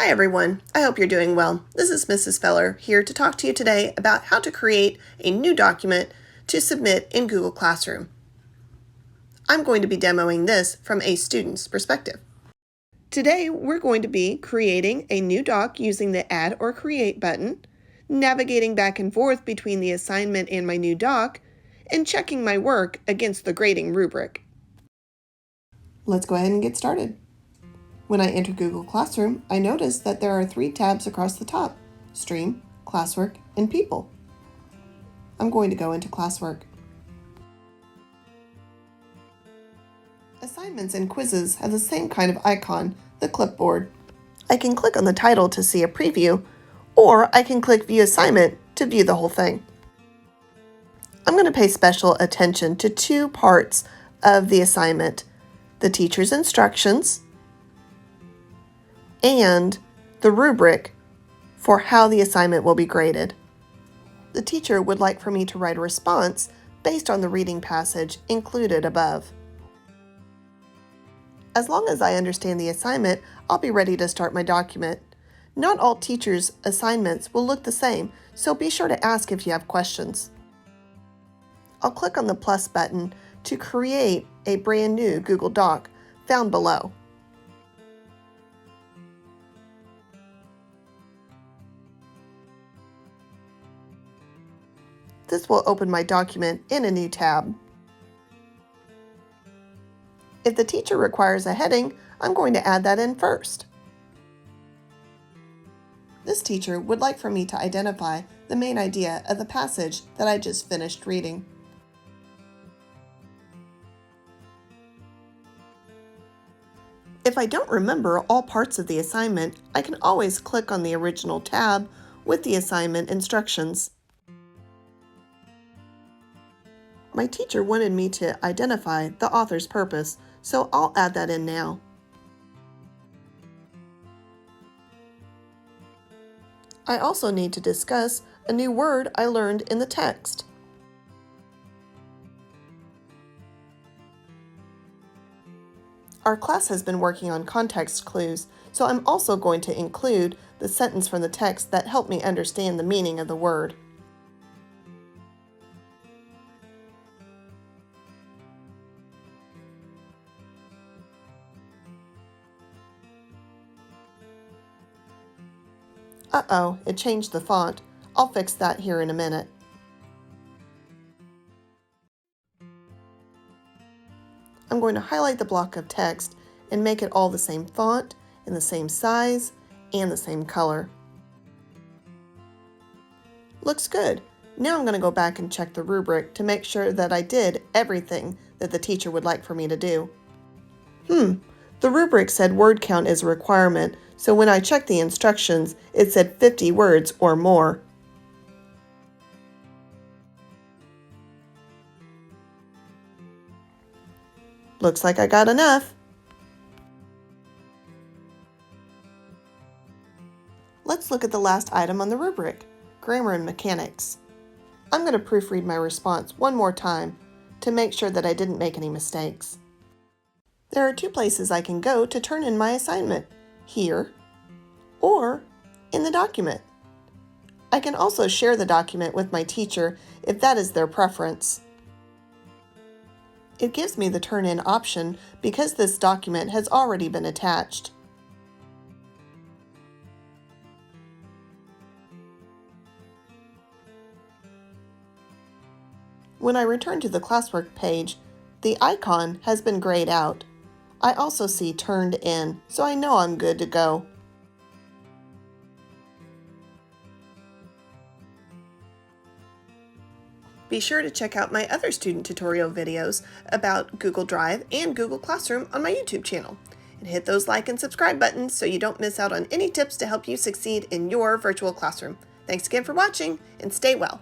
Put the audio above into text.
Hi everyone, I hope you're doing well. This is Mrs. Feller here to talk to you today about how to create a new document to submit in Google Classroom. I'm going to be demoing this from a student's perspective. Today we're going to be creating a new doc using the Add or Create button, navigating back and forth between the assignment and my new doc, and checking my work against the grading rubric. Let's go ahead and get started. When I enter Google Classroom, I notice that there are 3 tabs across the top: Stream, Classwork, and People. I'm going to go into Classwork. Assignments and quizzes have the same kind of icon, the clipboard. I can click on the title to see a preview, or I can click View Assignment to view the whole thing. I'm going to pay special attention to 2 parts of the assignment: the teacher's instructions and the rubric for how the assignment will be graded. The teacher would like for me to write a response based on the reading passage included above. As long as I understand the assignment, I'll be ready to start my document. Not all teachers' assignments will look the same, so be sure to ask if you have questions. I'll click on the plus button to create a brand new Google Doc found below. This will open my document in a new tab. If the teacher requires a heading, I'm going to add that in first. This teacher would like for me to identify the main idea of the passage that I just finished reading. If I don't remember all parts of the assignment, I can always click on the original tab with the assignment instructions. My teacher wanted me to identify the author's purpose, so I'll add that in now. I also need to discuss a new word I learned in the text. Our class has been working on context clues, so I'm also going to include the sentence from the text that helped me understand the meaning of the word. Uh-oh, it changed the font. I'll fix that here in a minute. I'm going to highlight the block of text and make it all the same font, and the same size, and the same color. Looks good. Now I'm going to go back and check the rubric to make sure that I did everything that the teacher would like for me to do. The rubric said word count is a requirement, so when I checked the instructions, it said 50 words or more. Looks like I got enough. Let's look at the last item on the rubric, grammar and mechanics. I'm going to proofread my response one more time to make sure that I didn't make any mistakes. There are 2 places I can go to turn in my assignment, here or in the document. I can also share the document with my teacher if that is their preference. It gives me the turn in option because this document has already been attached. When I return to the Classwork page, the icon has been grayed out. I also see turned in, so I know I'm good to go. Be sure to check out my other student tutorial videos about Google Drive and Google Classroom on my YouTube channel. And hit those like and subscribe buttons so you don't miss out on any tips to help you succeed in your virtual classroom. Thanks again for watching, and stay well.